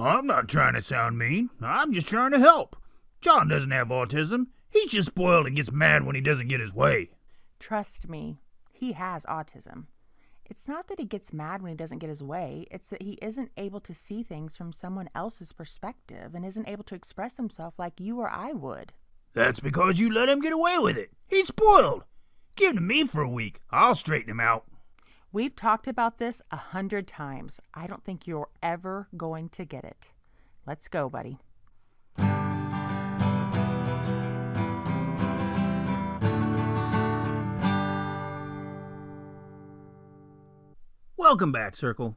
I'm not trying to sound mean. I'm just trying to help. John doesn't have autism. He's just spoiled and gets mad when he doesn't get his way. Trust me, he has autism. It's not that he gets mad when he doesn't get his way. It's that he isn't able to see things from someone else's perspective and isn't able to express himself like you or I would. That's because you let him get away with it. He's spoiled. Give him to me for a week. I'll straighten him out. We've talked about this 100 times. I don't think you're ever going to get it. Let's go, buddy. Welcome back, Circle.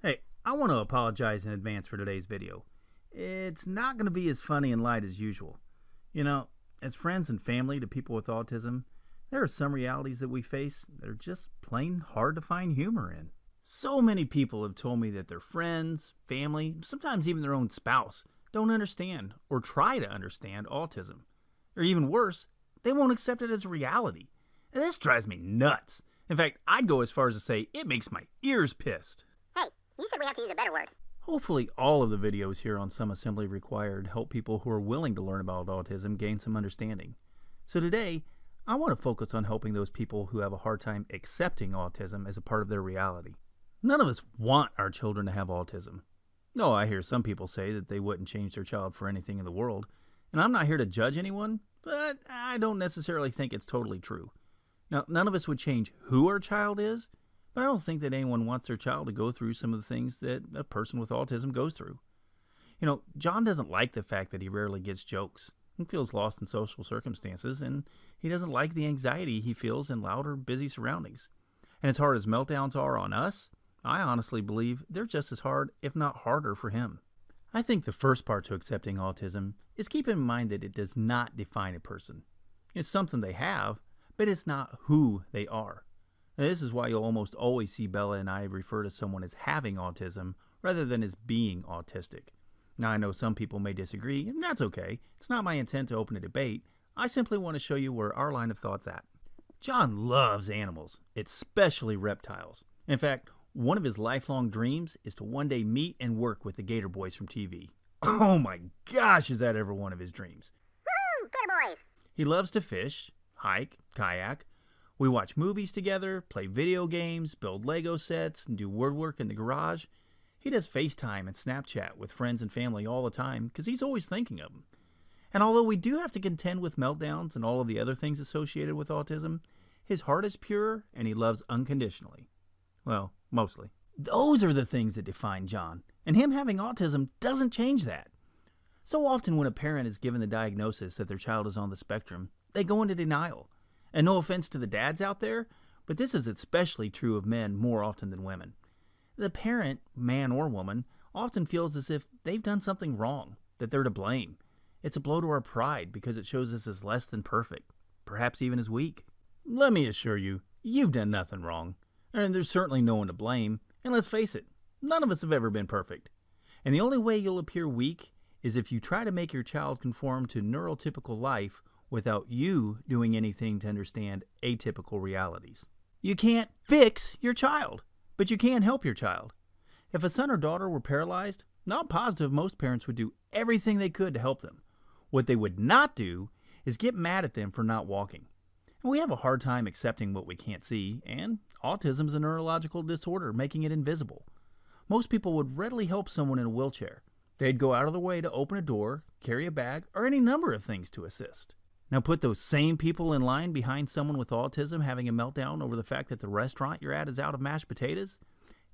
Hey, I want to apologize in advance for today's video. It's not going to be as funny and light as usual. You know, as friends and family to people with autism, there are some realities that we face that are just plain hard to find humor in. So many people have told me that their friends, family, sometimes even their own spouse don't understand or try to understand autism. Or even worse, they won't accept it as a reality. And this drives me nuts. In fact, I'd go as far as to say it makes my ears pissed. Hey, you said we have to use a better word. Hopefully all of the videos here on Some Assembly Required help people who are willing to learn about autism gain some understanding. So today, I want to focus on helping those people who have a hard time accepting autism as a part of their reality. None of us want our children to have autism. No, I hear some people say that they wouldn't change their child for anything in the world, and I'm not here to judge anyone, but I don't necessarily think it's totally true. Now, none of us would change who our child is, but I don't think that anyone wants their child to go through some of the things that a person with autism goes through. You know, John doesn't like the fact that he rarely gets jokes and feels lost in social circumstances, and he doesn't like the anxiety he feels in loud or busy surroundings. And as hard as meltdowns are on us, I honestly believe they're just as hard, if not harder, for him. I think the first part to accepting autism is keeping in mind that it does not define a person. It's something they have, but it's not who they are. Now, this is why you'll almost always see Bella and I refer to someone as having autism rather than as being autistic. Now, I know some people may disagree, and that's okay. It's not my intent to open a debate. I simply want to show you where our line of thought's at. John loves animals, especially reptiles. In fact, one of his lifelong dreams is to one day meet and work with the Gator Boys from TV. Oh my gosh, is that ever one of his dreams? Woohoo! Gator boys! He loves to fish, hike, kayak. We watch movies together, play video games, build Lego sets, and do woodwork in the garage. He does FaceTime and Snapchat with friends and family all the time because he's always thinking of them. And although we do have to contend with meltdowns and all of the other things associated with autism, his heart is pure and he loves unconditionally. Well, mostly. Those are the things that define John, and him having autism doesn't change that. So often when a parent is given the diagnosis that their child is on the spectrum, they go into denial. And no offense to the dads out there, but this is especially true of men more often than women. The parent, man or woman, often feels as if they've done something wrong, that they're to blame. It's a blow to our pride because it shows us as less than perfect, perhaps even as weak. Let me assure you, you've done nothing wrong. And there's certainly no one to blame. And let's face it, none of us have ever been perfect. And the only way you'll appear weak is if you try to make your child conform to neurotypical life without you doing anything to understand atypical realities. You can't fix your child, but you can help your child. If a son or daughter were paralyzed, I'm positive most parents would do everything they could to help them. What they would not do is get mad at them for not walking. And we have a hard time accepting what we can't see, and autism is a neurological disorder, making it invisible. Most people would readily help someone in a wheelchair. They'd go out of their way to open a door, carry a bag, or any number of things to assist. Now put those same people in line behind someone with autism having a meltdown over the fact that the restaurant you're at is out of mashed potatoes.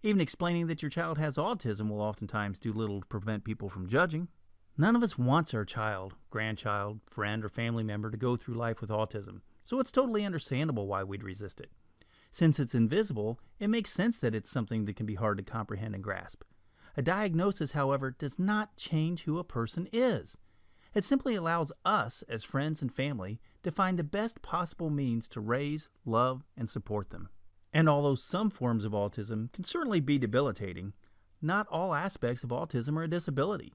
Even explaining that your child has autism will oftentimes do little to prevent people from judging. None of us wants our child, grandchild, friend, or family member to go through life with autism, so it's totally understandable why we'd resist it. Since it's invisible, it makes sense that it's something that can be hard to comprehend and grasp. A diagnosis, however, does not change who a person is. It simply allows us, as friends and family, to find the best possible means to raise, love, and support them. And although some forms of autism can certainly be debilitating, not all aspects of autism are a disability.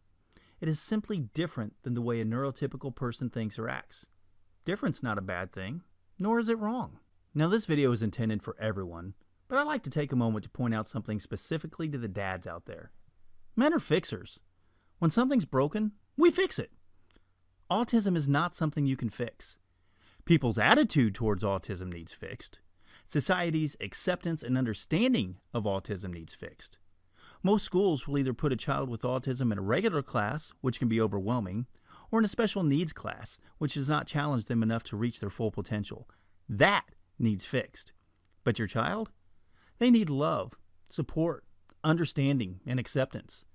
It is simply different than the way a neurotypical person thinks or acts. Different's not a bad thing, nor is it wrong. Now this video is intended for everyone, but I'd like to take a moment to point out something specifically to the dads out there. Men are fixers. When something's broken, we fix it. Autism is not something you can fix. People's attitude towards autism needs fixed. Society's acceptance and understanding of autism needs fixed. Most schools will either put a child with autism in a regular class, which can be overwhelming, or in a special needs class, which does not challenge them enough to reach their full potential. That needs fixed. But your child? They need love, support, understanding, and acceptance.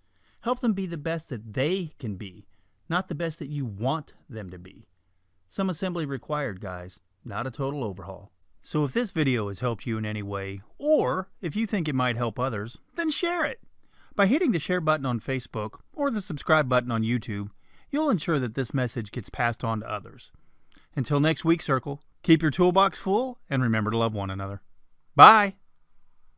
Help them be the best that they can be, not the best that you want them to be. Some assembly required, guys, not a total overhaul. So if this video has helped you in any way, or if you think it might help others, then share it. By hitting the share button on Facebook or the subscribe button on YouTube, you'll ensure that this message gets passed on to others. Until next week, Circle, keep your toolbox full and remember to love one another. Bye!